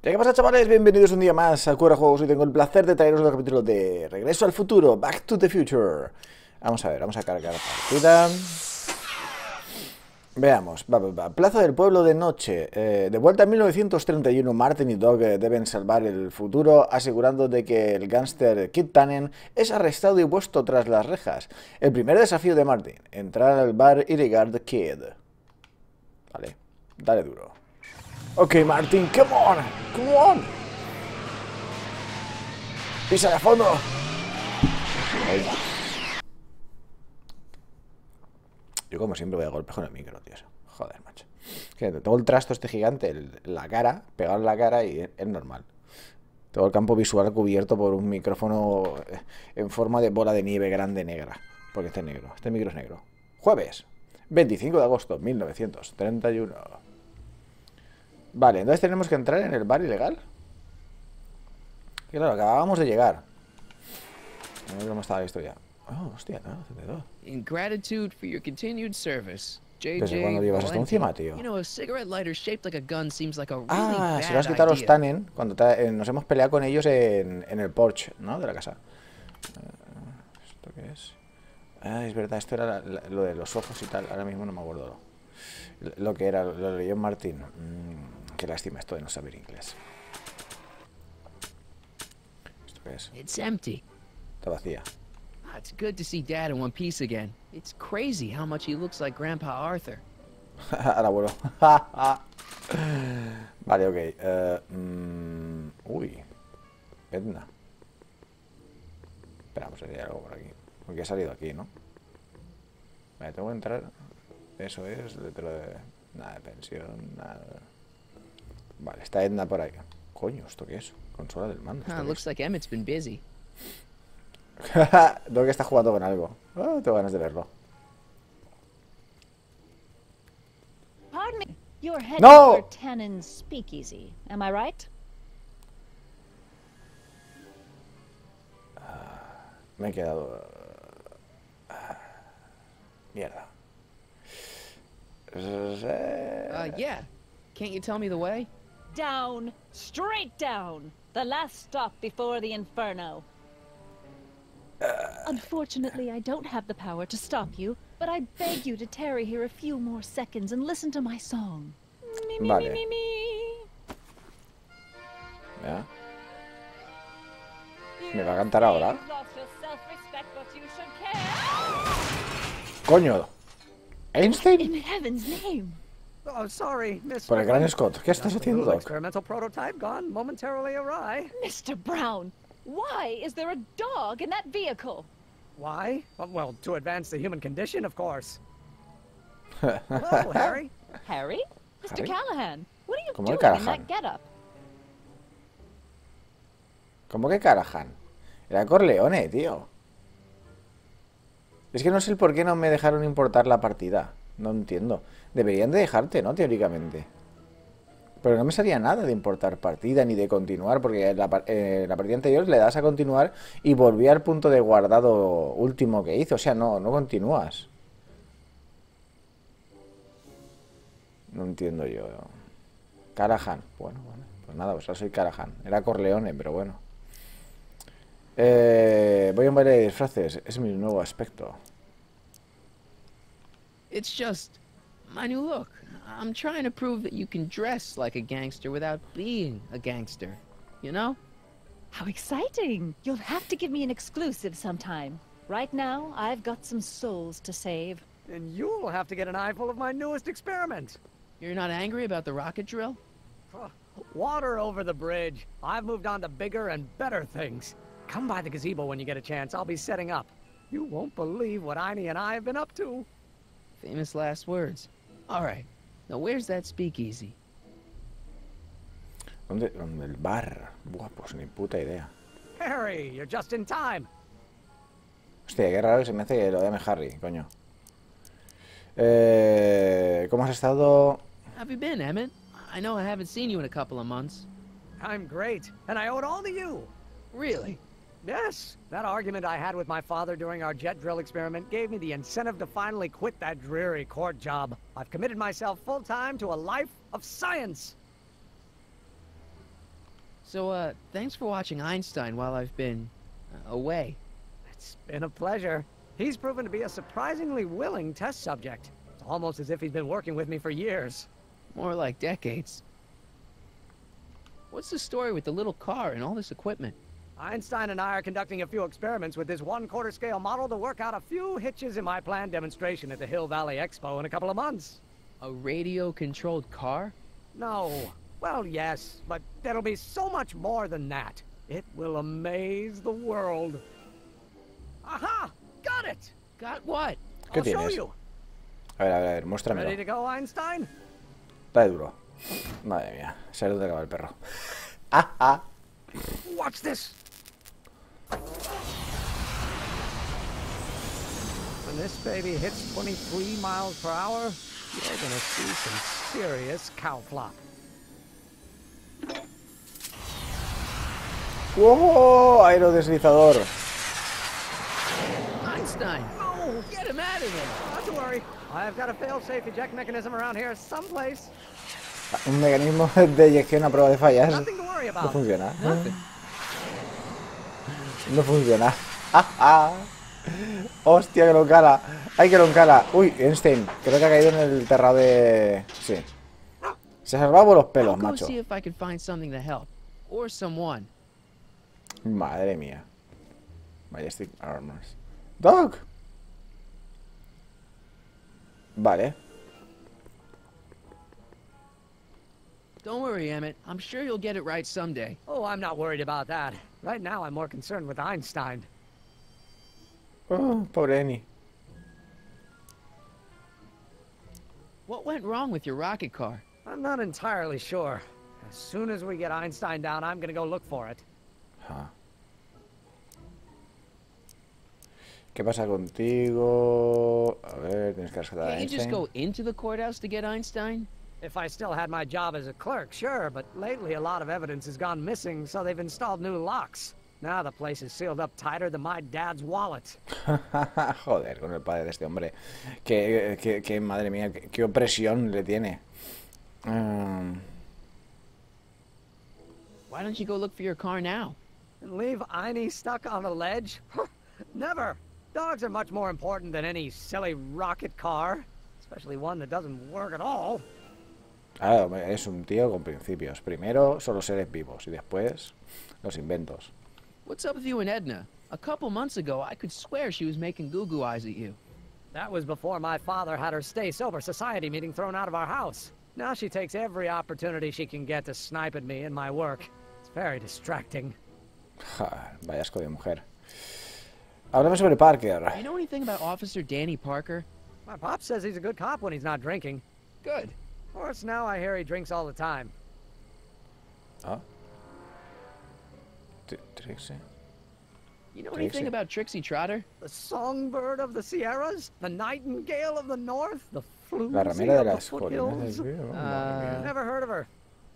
¿Qué pasa, chavales? Bienvenidos un día más a Cuera Juegos. Hoy tengo el placer de traeros otro capítulo de Regreso al Futuro, Back to the Future. Vamos a ver, vamos a cargar partida. Veamos, Plaza del Pueblo de noche. De vuelta en 1931, Martin y Doug deben salvar el futuro, asegurando de que el gángster Kid Tannen es arrestado y puesto tras las rejas. El primer desafío de Martin, entrar al bar y ligar The Kid. Vale, dale duro. Ok, Martin, come on, come on. Pisa a fondo. Ahí. Yo como siempre voy a golpe con el micro, tío. Joder, macho. Que tengo el trasto este gigante, la cara, pegado en la cara y es normal. Todo el campo visual cubierto por un micrófono en forma de bola de nieve grande negra. Porque este es negro, este micro es negro. Jueves, 25 de agosto, 1931. Vale, entonces tenemos que entrar en el bar ilegal. Claro, acabábamos de llegar. A ver cómo estaba esto ya. Oh, hostia, no, 72. In gratitude for your continued service. ¿Desde cuándo llevas esto encima, tío? You know, a cigarette lighter shaped like a gun seems like a really Ah, se lo has bad quitado los idea. Tannen cuando nos hemos peleado con ellos en el porche, ¿no? De la casa. ¿Esto qué es? Ah, es verdad, esto era lo de los ojos y tal. Ahora mismo no me acuerdo lo que era, lo leyó Martín. Qué lástima esto de no saber inglés. ¿Esto qué es? It's empty. Está vacía. It's good to see Dad in one piece again. It's crazy how much he looks like Grandpa Arthur. Al abuelo. Vale, ok. Uy. Edna. Espera, pues hay algo por aquí. Porque he salido aquí, ¿no? Vale, tengo que entrar. Eso es, letra de... Nada de pensión, nada. Vale, está Edna por ahí. Coño, ¿esto qué es? Consola del mando. Looks like Emmett's been busy. Doug está jugando con algo. Tengo ganas de verlo. Pardon me. You're heading No! for Tannen's speakeasy. Am I right? Me he quedado... Mierda. Yeah. Can't you tell me the way? Down. Straight down. The last stop before the inferno. Unfortunately, I don't have the power to stop you, but I beg you to tarry here a few more seconds and listen to my song. Me, me, Vale. me, me, me. ¿Ya? ¿Me va a cantar ahora? You've lost your self-respect, but you should care. ¡Coño! ¿Einstein? In heaven's name. Oh, sorry, Miss. Por el gran Scott. ¿Qué estás haciendo, Doc? Experimental prototype gone momentarily awry. Mr. Brown, why is there a dog in that vehicle? Why? Well, to advance the human condition, of course. Hello, Harry. Harry? Mr. Harry? Callahan, what are you ¿Cómo doing que in Callahan? that getup? ¿Cómo que Callahan? Era Corleone, tío. Es que no sé el por qué no me dejaron importar la partida. No entiendo. Deberían de dejarte, ¿no? Teóricamente. Pero no me salía nada de importar partida ni de continuar, porque la partida anterior le das a continuar y volví al punto de guardado último que hizo. O sea, no continúas. No entiendo yo. Callahan. Bueno, pues nada, pues ahora soy Callahan. Era Corleone, pero bueno. Voy a un baile de disfraces. Es mi nuevo aspecto. It's just my new look. I'm trying to prove that you can dress like a gangster without being a gangster. You know? How exciting! You'll have to give me an exclusive sometime. Right now, I've got some souls to save. And you'll have to get an eyeful of my newest experiment. You're not angry about the rocket drill? Water over the bridge. I've moved on to bigger and better things. Come by the gazebo when you get a chance. I'll be setting up. You won't believe what Einie and I have been up to. Famous last words. All right. Now where's that speakeasy? ¿Dónde el bar? Buah, pues ni puta idea. Harry, you're just in time. Hostia, qué raro que se me hace que lo llame Harry, coño. ¿Cómo has estado? How have you been, Emmett? I know I haven't seen you in a couple of months. I'm great, and I owe it all to you. Really? Yes, that argument I had with my father during our jet drill experiment gave me the incentive to finally quit that dreary court job. I've committed myself full-time to a life of science. So, thanks for watching Einstein while I've been away. It's been a pleasure. He's proven to be a surprisingly willing test subject. It's almost as if he's been working with me for years. More like decades. What's the story with the little car and all this equipment? Einstein and I are conducting a few experiments with this 1/4 scale model to work out a few hitches in my planned demonstration at the Hill Valley Expo in a couple of months. A radio-controlled car? No. Well, yes, but it'll be so much more than that. It will amaze the world. Aha! Got it! Got what? ¿Qué I'll show tienes? you. A ver, muéstramelo. Ready to go, Einstein? Dale duro. Madre mía, salud de acaba el perro. ¡Ah, ah! Watch this. When this baby hits 23 miles per hour, you're gonna see some serious cow flop. ¡Wow! Aerodeslizador. Einstein! Oh, Get him out of there! not to worry. I've got a fail-safe eject mechanism around here someplace. Un mecanismo de eyección a prueba de fallas. Nothing to worry No about. funciona. Nothing. No funciona. ¡Ah, ah! ¡Hostia, que lo cala! ¡Ay, que lo cala! Uy, Einstein, creo que ha caído en el terrado de... Sí. Se ha salvado por los I'll pelos, go macho. see if I can find something to help. Or someone. Madre mía. Majestic Armors. ¡Dog! Vale. Don't worry, Emmett. I'm sure you'll get it right someday. Oh, I'm not worried about that. Right now, I'm more concerned with Einstein. Oh, pobre Eni. What went wrong with your rocket car? I'm not entirely sure. As soon as we get Einstein down, I'm gonna go look for it. Ah. ¿Qué pasa contigo? A ver, tienes que rescatar a Can't you just Einstein. go into the courthouse to get Einstein? If I still had my job as a clerk, sure, but lately a lot of evidence has gone missing, so they've installed new locks. Now the place is sealed up tighter than my dad's wallet. Joder, con el padre de este hombre. Que madre mía, qué opresión le tiene. Why don't you go look for your car now? And leave Einie stuck on a ledge? Never! Dogs are much more important than any silly rocket car. Especially one that doesn't work at all. Ah, es un tío con principios. Primero son los seres vivos y después los inventos. What's up with you and Edna? A couple months ago, I could swear she was making goo-goo eyes at you. That was before my father had her stay sober society meeting thrown out of our house. Now she takes every opportunity she can get to snipe at me and my work. It's very distracting. Ja, vaya asco de mujer. Háblame sobre Parker. You know anything about Officer Danny Parker? My pop says he's a good cop when he's not drinking. Good. Of course, now I hear he drinks all the time. Ah. Trixie. You know Trixie. anything about Trixie Trotter? The songbird of the Sierras? The nightingale of the north? The La floozy ramera de of the las colinas foothills? del río. Madre mía. Never heard of her.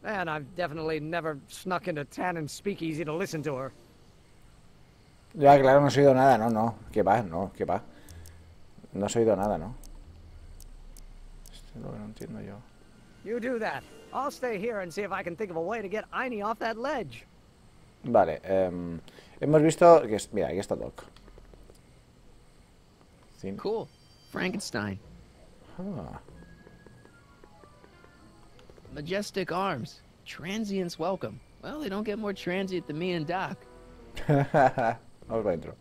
And I've definitely never snuck into Tannen speakeasy to listen to her. Ya, claro, no has oído nada, no. ¿Qué va? No, ¿qué va? No has oído nada, ¿no? Esto es lo que no entiendo yo. You do that. I'll stay here and see if I can think of a way to get Einie off that ledge. Vale, hemos visto que mira, aquí está Doc. Cool. Frankenstein. Ah. Majestic arms. Transients welcome. Well, they don't get more transient than me and Doc. Vamos para adentro.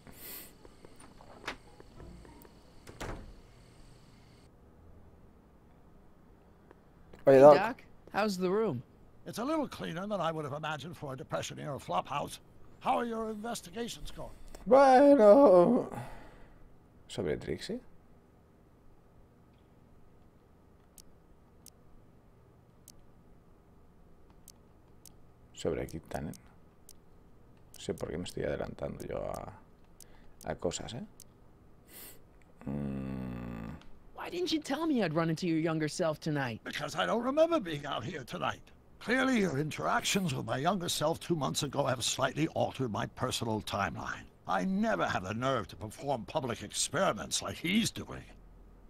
Oye, Hey, Doc. Doc, how's the room? It's a little cleaner than I would have imagined for a Depression-era flophouse. How are your investigations going? Bueno. ¿Sobre Trixie? Sobre Kit Tannen. No sé por qué me estoy adelantando yo a cosas, ¿eh? Why didn't you tell me I'd run into your younger self tonight? Because I don't remember being out here tonight. Clearly, your interactions with my younger self 2 months ago have slightly altered my personal timeline. I never have the nerve to perform public experiments like he's doing.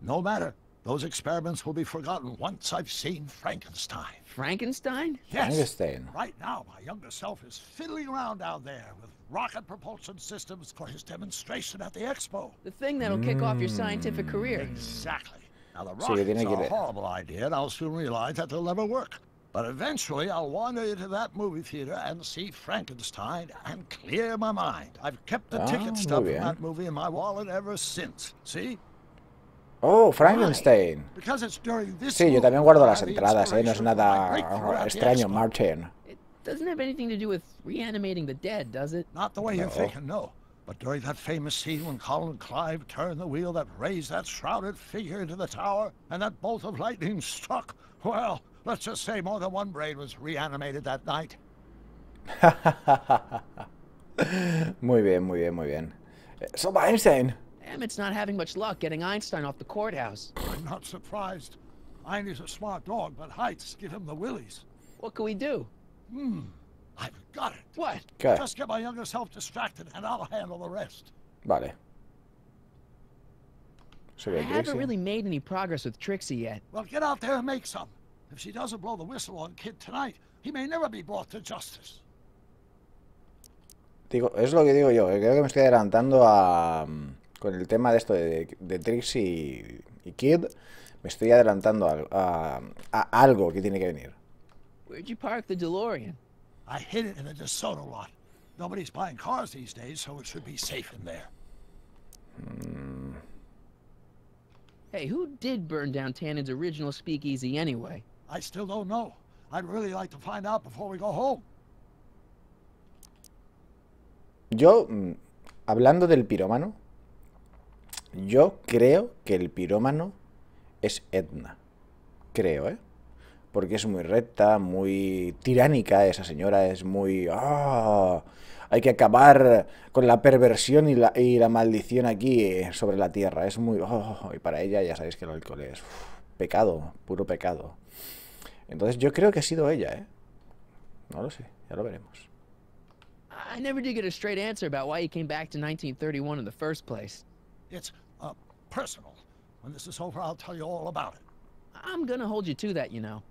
No matter. Those experiments will be forgotten once I've seen Frankenstein. Frankenstein? Yes. Frankenstein. Right now, my younger self is fiddling around down there with rocket propulsion systems for his demonstration at the expo. The thing that'll kick off your scientific career. Exactly. Now, the Sí, que rockets tiene que are a ir. horrible idea, and I'll soon realize that they'll never work. But eventually, I'll wander into that movie theater and see Frankenstein and clear my mind. I've kept the ticket stub from that movie in my wallet ever since. See? Oh, Frankenstein. Because it's during this Sí, yo movie también guardo that I las have the entradas, no es inspiration for my nada breakthrough at the extraño, expo. Martin. It doesn't have anything to do with reanimating the dead, does it? Not the way you're No. thinking, no. But during that famous scene when Colin and Clive turned the wheel that raised that shrouded figure into the tower, and that bolt of lightning struck, well, let's just say more than one brain was reanimated that night. Muy bien, muy bien, muy bien. So, Einstein. Emmett's not having much luck getting Einstein off the courthouse. I'm not surprised. Einstein's a smart dog, but heights give him the willies. What can we do? I've got it. What? ¿Qué? Just get my younger self distracted, and I'll handle the rest. Vale. Se I ve haven't Trixie. really made any progress with Trixie yet. Well, get out there and make some. If she doesn't blow the whistle on Kid tonight, he may never be brought to justice. Digo, es lo que digo yo, que creo que me estoy adelantando a... Con el tema de esto de Trixie y Kid, me estoy adelantando a algo que tiene que venir. Where'd you park the DeLorean? I hid it in a DeSoto lot. Nobody's buying cars these days, so it should be safe in there. Hey, who did burn down Tannen's original speakeasy anyway? I still don't know. I'd really like to find out before we go home. Yo, hablando del pirómano, yo creo que el pirómano es Edna. Creo, ¿eh? Porque es muy recta, muy tiránica esa señora, es muy... ¡ah! Hay que acabar con la perversión y la maldición aquí sobre la tierra. Es muy... ¡oh! Y para ella ya sabéis que el alcohol es pecado, puro pecado. Entonces yo creo que ha sido ella, ¿eh? No lo sé, ya lo veremos. I never did get a straight answer about why you came back to 1931 in the first place. It's, personal. When this is over, I'll tell you all about it. I'm gonna hold you to that, you know.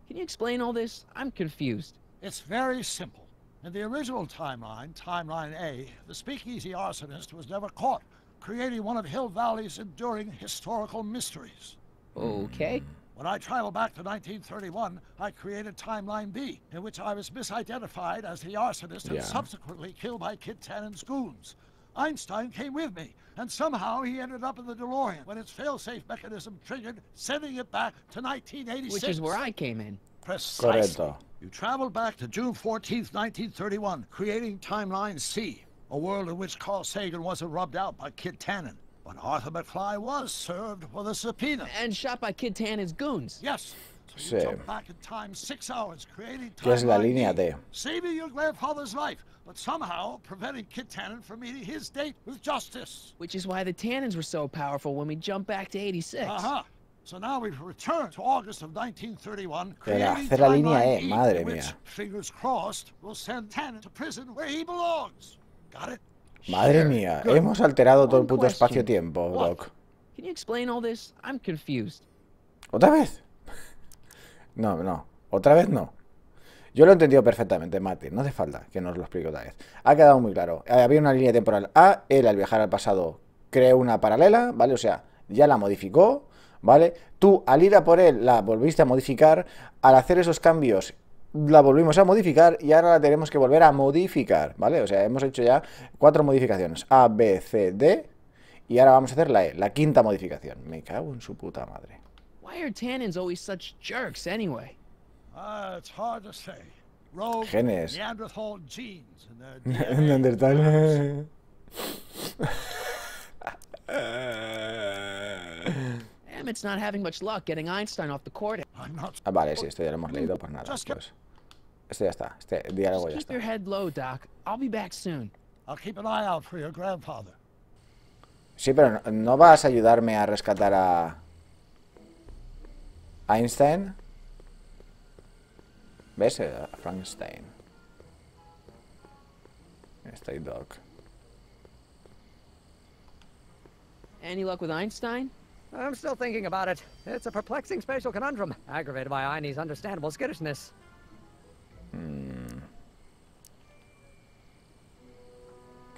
Can you explain all this? I'm confused. It's very simple. In the original timeline, Timeline A, the speakeasy arsonist was never caught, creating one of Hill Valley's enduring historical mysteries. Okay. When I traveled back to 1931, I created Timeline B, in which I was misidentified as the arsonist and subsequently killed by Kid Tannen's goons. Einstein came with me, and somehow he ended up in the DeLorean when its failsafe mechanism triggered, sending it back to 1986. Which is where I came in. Precisely. Correcto. You traveled back to June 14th, 1931, creating Timeline C, a world in which Carl Sagan wasn't rubbed out by Kid Tannen. But Arthur McFly was served with a subpoena. And shot by Kid Tannen's goons. Yes. So you jump back in time 6 hours, creating ¿Qué es la Timeline línea D, D? saving your grandfather's life, but somehow preventing Kid Tannen from meeting his date with justice. Which is why the Tannens were so powerful when we jumped back to 86. So now we've returned to August of 1931, Pero creating hacer la línea Timeline E, E, madre which, mía. fingers crossed, will send Tannen to prison where he belongs. Got it? Madre mía, hemos alterado todo el puto espacio-tiempo, Doc. Can you explain all this? I'm confused. ¿Otra vez? No, no. Otra vez no. Yo lo he entendido perfectamente, Mati. No hace falta que nos lo explique otra vez. Ha quedado muy claro. Había una línea temporal A. Él, al viajar al pasado, creó una paralela, ¿vale? O sea, ya la modificó, ¿vale? Tú, al ir a por él, la volviste a modificar. Al hacer esos cambios, la volvimos a modificar y ahora la tenemos que volver a modificar, ¿vale? O sea, hemos hecho ya 4 modificaciones. A, B, C, D. Y ahora vamos a hacer la E, la 5ª modificación. Me cago en su puta madre. Why are Tannens always such jerks anyway? It's hard to say. Rogue Genes. Neanderthal genes and their DNA. Neandertal. Emmett's not having much luck getting Einstein off the court. I'm not. Ah, vale, sí, esto ya lo hemos leído, pues nada. Pues. Esto ya está, este diálogo ya Keep está. your head low, Doc. I'll be back soon. I'll keep an eye out for your grandfather. Sí, pero ¿no vas a ayudarme a rescatar a Einstein? ¿Ves? A Frankenstein. Estoy Doc. Any luck with Einstein? I'm still thinking about it. It's a perplexing spatial conundrum, aggravated by Einie's understandable skittishness.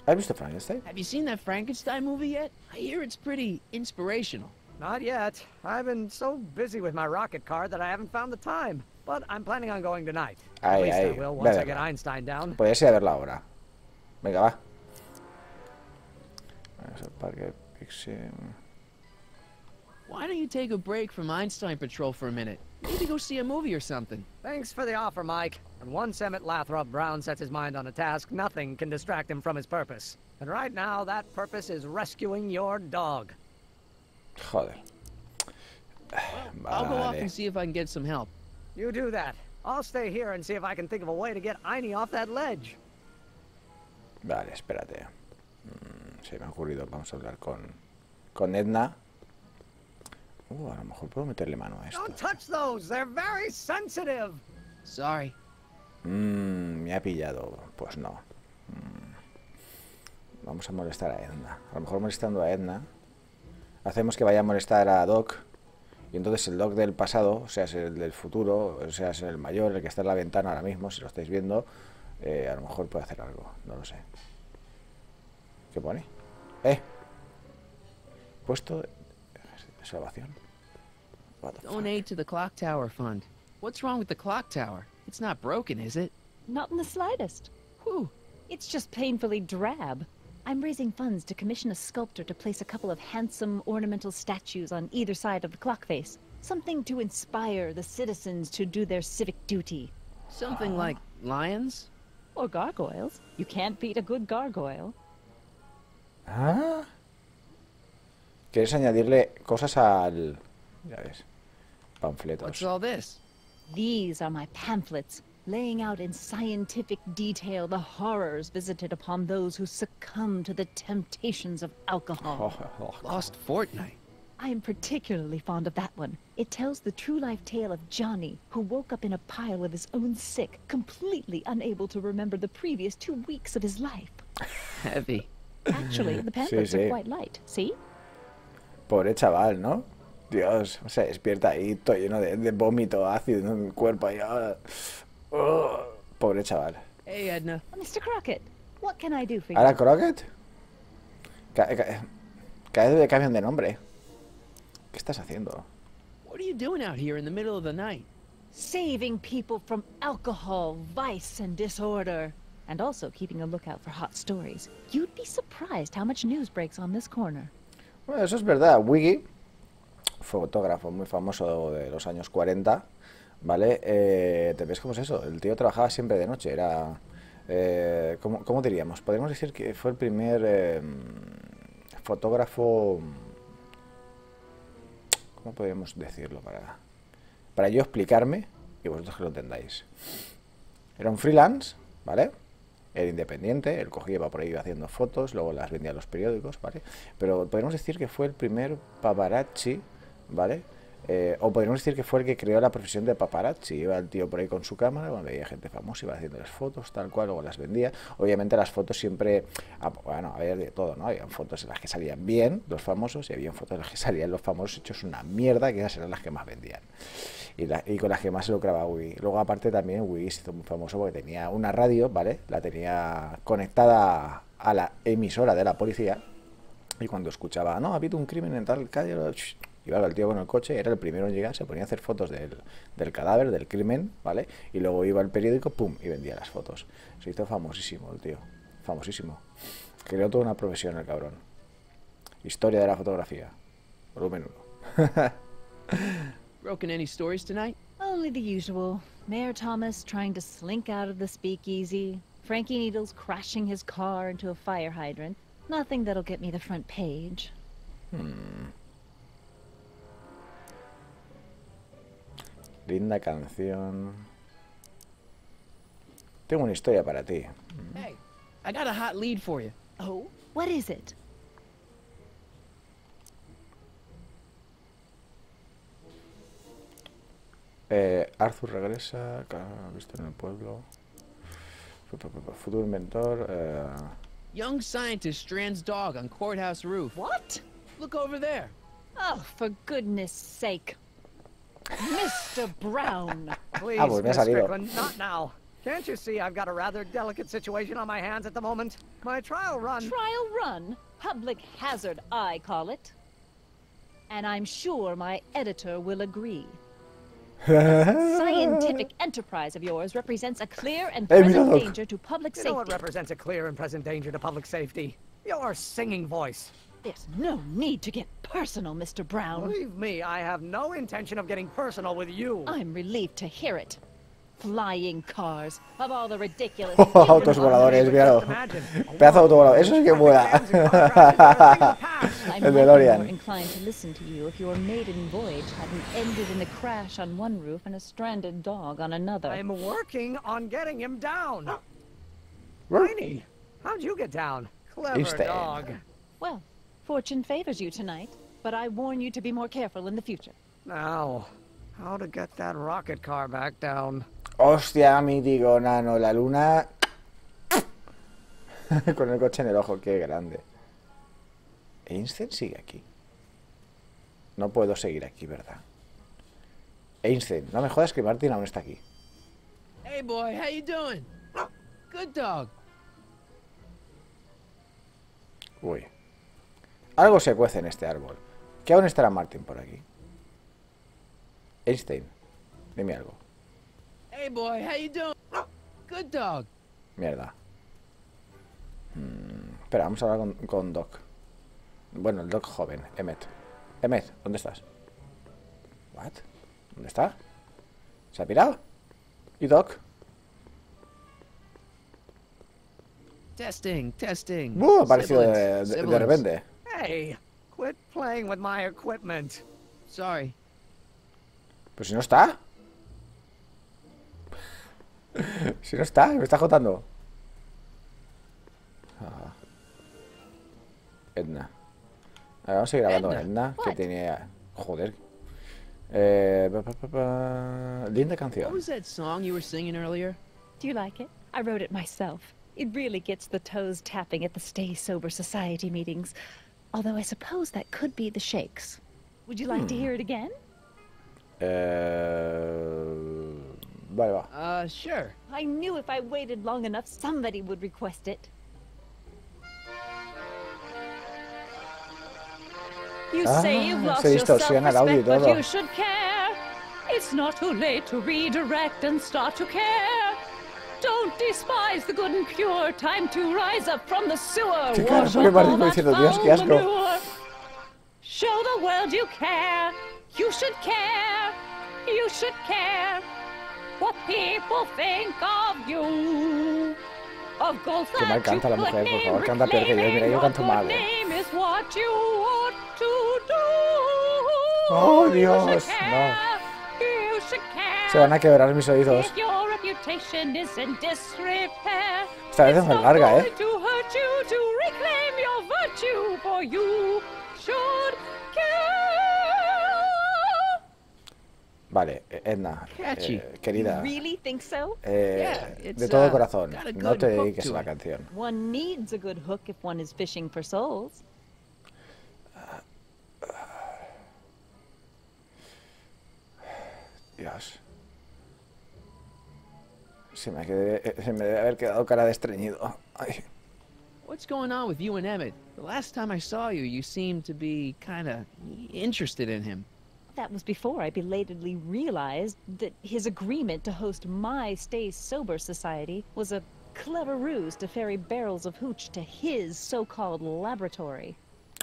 ¿Has visto Frankenstein? Have you seen that Frankenstein movie yet? I hear it's pretty inspirational. Not yet. I've been so busy with my rocket car that I haven't found the time. But I'm planning on going tonight. At least I will once I get Einstein down. Podrías ir a verla ahora. Venga, va. Vamos al parque Pixie. Why don't you take a break from Einstein Patrol for a minute? Maybe go see a movie or something. Thanks for the offer, Mike. And once Emmett Lathrop Brown sets his mind on a task, nothing can distract him from his purpose. And right now, that purpose is rescuing your dog. Joder. Well, I'll go off and see if I can get some help. You do that. I'll stay here and see if I can think of a way to get Einie off that ledge. Vale, espérate. Se me ha ocurrido, vamos a hablar con Edna. A lo mejor puedo meterle mano a esto. Don't touch those. They're very sensitive. Sorry. Me ha pillado. Pues no. Vamos a molestar a Edna. A lo mejor molestando a Edna hacemos que vaya a molestar a Doc. Y entonces el Doc del pasado, o sea, es el del futuro, o sea, es el mayor, el que está en la ventana ahora mismo, si lo estáis viendo, a lo mejor puede hacer algo. No lo sé. ¿Qué pone? Puesto de salvación. Donate to the clock tower fund. What's wrong with the clock tower? It's not broken, is it? Not in the slightest. Whew. It's just painfully drab. I'm raising funds to commission a sculptor to place a couple of handsome ornamental statues on either side of the clock face. Something to inspire the citizens to do their civic duty. Something like lions? Or gargoyles. You can't beat a good gargoyle. Ah. ¿Quieres añadirle cosas al... Ya ves. Panfletos. What's all this? These are my pamphlets, laying out in scientific detail the horrors visited upon those who succumb to the temptations of alcohol. Lost fortnight. I am particularly fond of that one. It tells the true-life tale of Johnny, who woke up in a pile of his own sick, completely unable to remember the previous 2 weeks of his life. Heavy. Actually, the pamphlets are quite light. See? Pobre chaval, ¿no? Dios, se despierta ahí todo lleno de vómito ácido en el cuerpo. Y, pobre chaval. Hey, Edna. Mr. Crockett, what can I do for you? ¿Ahora Crockett? Cada vez le cambian de nombre. ¿Qué estás haciendo? What are you doing out here in the middle of the night? Saving people from alcohol, vice, and disorder. And also keeping a lookout for hot stories. You'd be surprised how much news breaks on this corner. Bueno, eso es verdad. Wiggy, fotógrafo muy famoso de los años 40, ¿vale? ¿Te ves cómo es eso? El tío trabajaba siempre de noche. Era... ¿cómo diríamos? Podríamos decir que fue el primer fotógrafo... ¿Cómo podríamos decirlo? Para yo explicarme y vosotros que lo entendáis. Era un freelance, ¿vale? Era independiente, él cogía, iba por ahí haciendo fotos, luego las vendía a los periódicos, ¿vale? Pero podríamos decir que fue el primer paparazzi, ¿vale? O podríamos decir que fue el que creó la profesión de paparazzi. Iba el tío por ahí con su cámara, cuando veía gente famosa, iba haciéndoles fotos, tal cual, luego las vendía. Obviamente las fotos siempre, bueno, había de todo, ¿no? Había fotos en las que salían bien los famosos y había fotos en las que salían los famosos hechos una mierda, que esas eran las que más vendían. Y con las que más se lucraba Wii. Luego aparte también Wii se hizo muy famoso porque tenía una radio, ¿vale? La tenía conectada a la emisora de la policía y cuando escuchaba, no, ha habido un crimen en tal calle, iba el tío con el coche, era el primero en llegar, se ponía a hacer fotos del cadáver, del crimen, ¿vale? Y luego iba al periódico, pum, y vendía las fotos. Se hizo famosísimo el tío, famosísimo. Creó toda una profesión el cabrón. Historia de la fotografía, volumen 1. Broken any stories tonight? Only the usual. Mayor Thomas trying to slink out of the speakeasy. Frankie Needles crashing his car into a fire hydrant. Nothing that'll get me the front page. Linda canción. Tengo una historia para ti. Hey, I got a hot lead for you. Oh? What is it? Arthur regresa, visto en el pueblo. Futuro inventor. Young scientist strands dog on courthouse roof. What? Look over there. Oh, for goodness sake. Mr. Brown. Please, pues me ha Miss salido. Strickland, not now. Can't you see I've got a rather delicate situation on my hands at the moment? My trial run... Trial run? Public hazard, I call it. And I'm sure my editor will agree. The scientific enterprise of yours represents a clear and present danger to public You safety. know what represents a clear and present danger to public safety? Your singing voice. There's no need to get personal, Mr. Brown. Believe me, I have no intention of getting personal with you. I'm relieved to hear it. Flying cars, of all the ridiculous... Autos voladores, míralo. Pedazo de autovolador. Eso sí que vuela. I'm El more DeLorean. inclined to listen to you if your maiden voyage hadn't ended in a crash on one roof and a stranded dog on another. I'm working on getting him down. Tiny, how'd you get down? Clever Einstein. dog. Well, fortune favors you tonight, but I warn you to be more careful in the future. Now, how to get that rocket car back down? Hostia, mítico, nano. La luna. Con el coche en el ojo, qué grande. Einstein sigue aquí. No puedo seguir aquí, ¿verdad? Einstein, no me jodas que Martin aún está aquí. Hey, boy, how you doing? Good dog. Uy. Algo se cuece en este árbol. ¿Qué aún estará Martin por aquí? Einstein, dime algo. Hey, boy, how you doing? Good dog. Mierda. Espera, vamos a hablar con Doc. Bueno, el Doc joven, Emmet. Emmet, ¿dónde estás? ¿What? ¿Dónde está? ¿Se ha pirado? ¿Y Doc? Testing, testing. Ha aparecido de Siblings. repente. Hey, quit playing with my equipment. Sorry. Pues si no está. Si no está, me está jotando. Ah. Edna. A ver, vamos a seguir hablando con Edna, que tenía... Joder. Linda What canción. was that song you were singing earlier? Do you like it? I wrote it myself. It really gets the toes tapping at the Stay Sober Society meetings. Although I suppose that could be the Shakes. Would you like to hear it again? Vale, va. Sure. I knew if I waited long enough, somebody would request it. You say you've lost se your distorsiona el audio y self-respect, but todo. you should care. It's not too late to redirect and start to care. Don't despise the good and pure. Time to rise up from the sewer. Qué cara Wash pone off Martín all that diciendo, Dios, qué foul asco. manure. Show the world you care. You should care. You should care. What people think of you. Of goals Qué mal that canta you la mujer, could por favor, name, canta peor que yo. Mira, yo canto mal. name is what you ought to do. Oh, Dios, You should no. care. You should care. Se van a quebrar mis oídos. If your reputation is in disrepair, Esta vez es it's más not larga, going to hurt you to reclaim your virtue, for you should care. Vale, Edna, Catchy. querida, You really think so? Yeah, it's, de todo corazón, got a no good te hook dediques to a la it. canción. One needs a good hook if one is fishing for souls. Dios. Se me debe haber quedado cara de estreñido. Ay. What's going on with you and Emmett? The last time I saw you, you seemed to be kind of interested in him. That was before I belatedly realized that his agreement to host my Stay Sober Society was a clever ruse to ferry barrels of hooch to his so-called laboratory.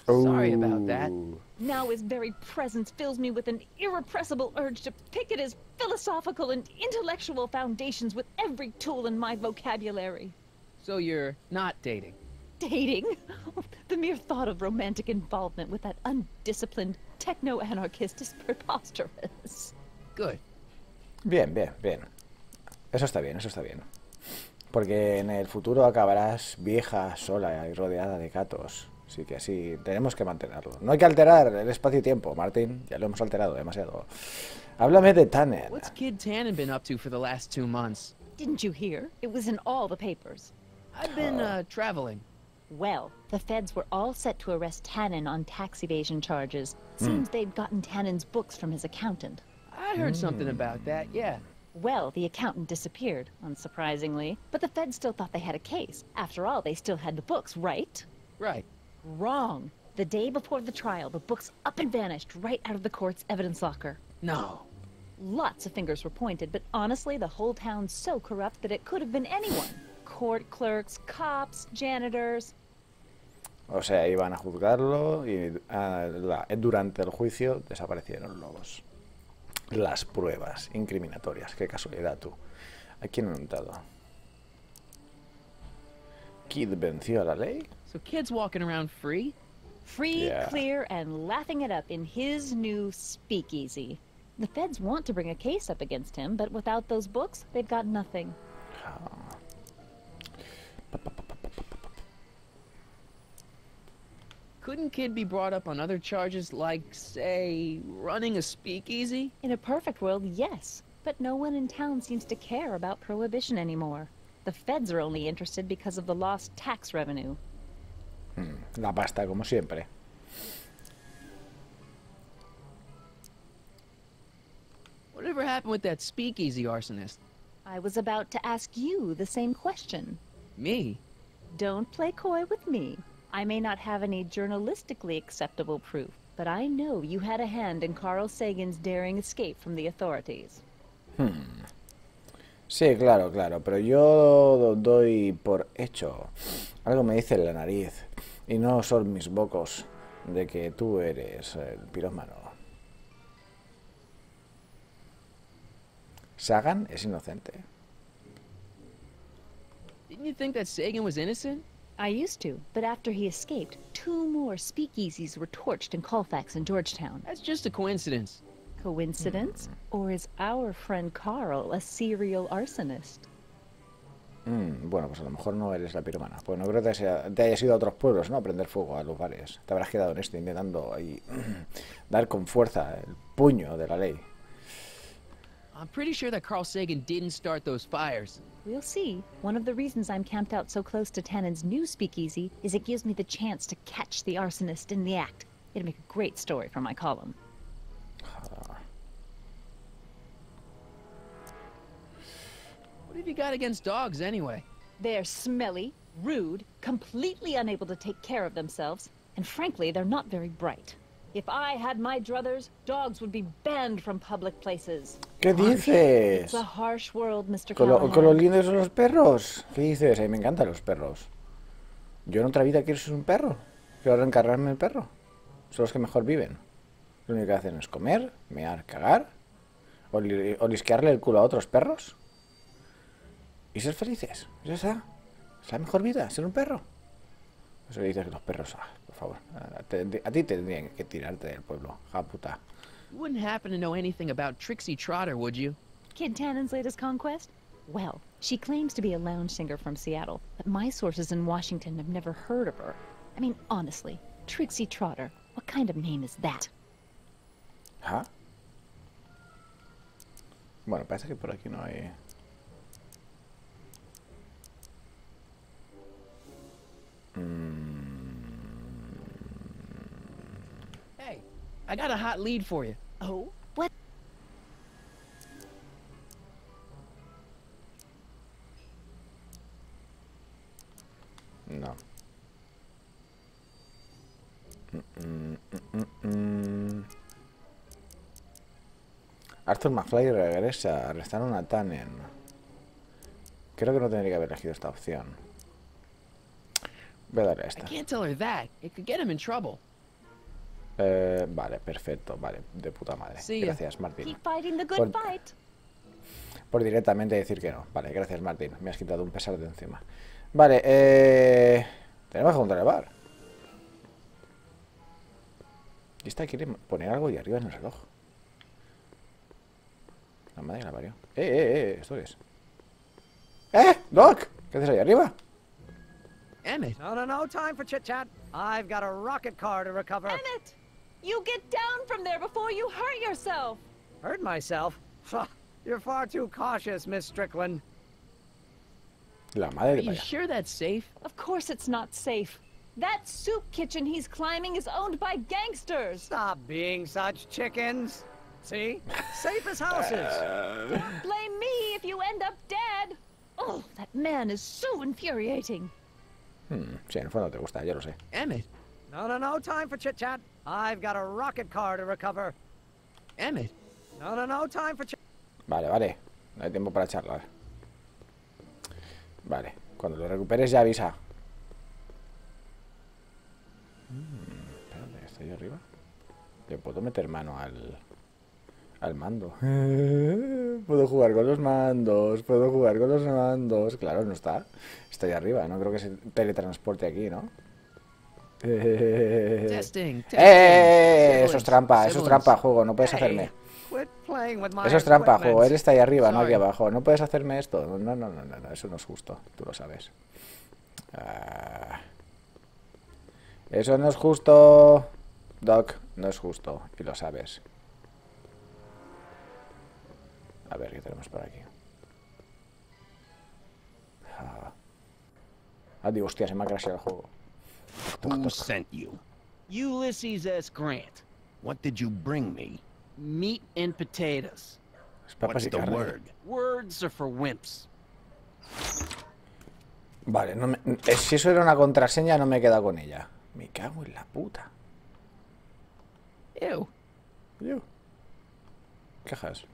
Sorry about that. Ooh. Now his very presence fills me with an irrepressible urge to pick at his philosophical and intellectual foundations with every tool in my vocabulary. So you're not dating? Dating? The mere thought of romantic involvement with that undisciplined techno-anarchist is preposterous. Good. Bien, bien, bien. Eso está bien, eso está bien. Porque en el futuro acabarás vieja, sola y rodeada de gatos. Así que así tenemos que mantenerlo. No hay que alterar el espacio y tiempo, Martín. Ya lo hemos alterado demasiado. Háblame de Tannen. What's Kid Tannen been up to for the last 2 months? Didn't you hear? It was in all the papers. I've been, traveling. Well, the feds were all set to arrest Tannen on tax evasion charges. Seems they'd gotten Tannen's books from his accountant. I heard something about that, yeah. Well, the accountant disappeared, unsurprisingly, but the feds still thought they had a case. After all, they still had the books, right? Right. Wrong. The day before the trial, the books up and vanished right out of the court's evidence locker. No. Lots of fingers were pointed, but honestly, the whole town's so corrupt that it could have been anyone. Court clerks, cops, janitors. O sea, iban a juzgarlo y durante el juicio desaparecieron las pruebas incriminatorias. Qué casualidad, tú. ¿A quién han untado? ¿Kid venció a la ley? So kids walking around free? Free, clear, and laughing it up in his new speakeasy. The feds want to bring a case up against him, but without those books, they've got nothing. Couldn't Kid be brought up on other charges like, say, running a speakeasy? In a perfect world, yes. But no one in town seems to care about prohibition anymore. The feds are only interested because of the lost tax revenue. La pasta, como siempre. Whatever happened with that speakeasy arsonist? I was about to ask you the same question. Me? Don't play coy with me. I may not have any journalistically acceptable proof, but I know you had a hand in Carl Sagan's daring escape from the authorities. Sí, claro, pero yo doy por hecho. Algo me dice en la nariz, y no son mis bocos, de que tú eres el pirómano. Sagan es inocente. Didn't you think that Sagan was innocent? I used to, but after he escaped, 2 more speakeasies were torched in Colfax and Georgetown. That's just a coincidence. Coincidence? Or is our friend Carl a serial arsonist? Bueno, pues a lo mejor no eres la piromana. Pues no creo que te hayas ido a otros pueblos, ¿no? A prender fuego a los bares. Te habrás quedado en esto intentando ahí dar con fuerza el puño de la ley. I'm pretty sure that Carl Sagan didn't start those fires. We'll see. One of the reasons I'm camped out so close to Tannen's new speakeasy is it gives me the chance to catch the arsonist in the act. It'd make a great story for my column. What have you got against dogs, anyway? They're smelly, rude, completely unable to take care of themselves, and frankly, they're not very bright. If I had my druthers, dogs would be banned from public places. ¿Qué dices? It's a harsh world, Mr. Con Callahan. los lindos son los perros. ¿Qué dices? A mí me encantan los perros. Yo en otra vida quiero ser un perro. Quiero reencarnarme en perro. Son los que mejor viven. Lo único que hacen es comer, mear, cagar, o lisquearle el culo a otros perros y ser felices. Ya está. Es la mejor vida, ser un perro. Eso le dices que los perros, por favor, a ti tendrían que tirarte del pueblo, ja puta. You wouldn't happen to know anything about Trixie Trotter, would you? Kid Tannen's latest conquest? Well, she claims to be a lounge singer from Seattle, but my sources in Washington have never heard of her. I mean, honestly, Trixie Trotter, what kind of name is that? ¿Ah? Bueno, parece que por aquí no hay... Hey, I got a hot lead for you. Oh? What? No. Arthur McFly regresa. Arrestaron a Tannen. Creo que no tendría que haber elegido esta opción. Voy a darle a I esta. can't tell her that. It could get him in trouble. Vale, perfecto. Vale, de puta madre. Sí, Gracias, Martín. Keep fighting the good fight. Por directamente decir que no. Vale, gracias, Martín. Me has quitado un pesar de encima. Vale, tenemos que juntar el bar. Y esta quiere poner algo ahí arriba en el reloj. La madre que la parió. ¿Esto qué es? Doc, ¿qué haces ahí arriba? Emmett. No time for chit-chat. I've got a rocket car to recover. Emmett! You get down from there before you hurt yourself! Hurt myself? You're far too cautious, Miss Strickland. La madre Are de you vaya. sure that's safe? Of course it's not safe. That soup kitchen he's climbing is owned by gangsters. Stop being such chickens. See? Safe as houses. Don't blame me if you end up dead. Oh, that man is so infuriating. Sí, en el fondo te gusta, yo lo sé. Emmett. No time for chit-chat. I've got a rocket car to recover. Emmett. No time for chit. Vale. No hay tiempo para charlar. Vale, cuando lo recuperes ya avisa. Espérate, ¿está ahí arriba? Le puedo meter mano al mando. Puedo jugar con los mandos. Claro, no está. Está ahí arriba. No creo que se teletransporte aquí, ¿no? Testing. Eso es trampa, juego. No puedes hacerme. Quit playing with my Eso es trampa, equipment. juego. Él está ahí arriba, no aquí Sorry. abajo. No puedes hacerme esto. No, eso no es justo. Tú lo sabes. Eso no es justo. Doc, no es justo. Y lo sabes. A ver, ¿qué tenemos por aquí? Digo, hostia, se me ha crasheado el juego. Who sent you? Ulysses S. Grant. What did you bring me? Meat and potatoes. Es papas What's y the carne. word? Words are for wimps. Vale, si eso era una contraseña, no me he quedado con ella. Me cago en la puta. Ew. Cajas.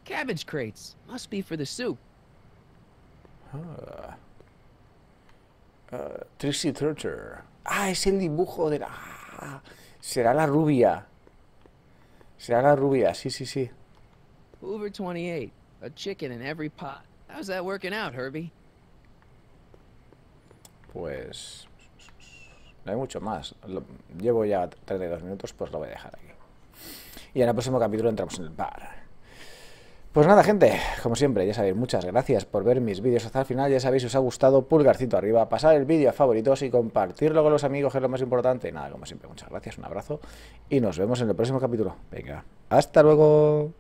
Cabbage crates. Must be for the soup. Trixie Torture. Es el dibujo de la... será la rubia. Sí. Hoover 28. A chicken in every pot. How's that working out, Herbie? Pues... no hay mucho más. Llevo ya 32 minutos, pues lo voy a dejar aquí. Y en el próximo capítulo entramos en el bar. Pues nada, gente, como siempre, ya sabéis, muchas gracias por ver mis vídeos hasta el final. Ya sabéis, si os ha gustado, pulgarcito arriba, pasar el vídeo a favoritos y compartirlo con los amigos, que es lo más importante. Nada, como siempre, muchas gracias, un abrazo y nos vemos en el próximo capítulo. Venga, hasta luego.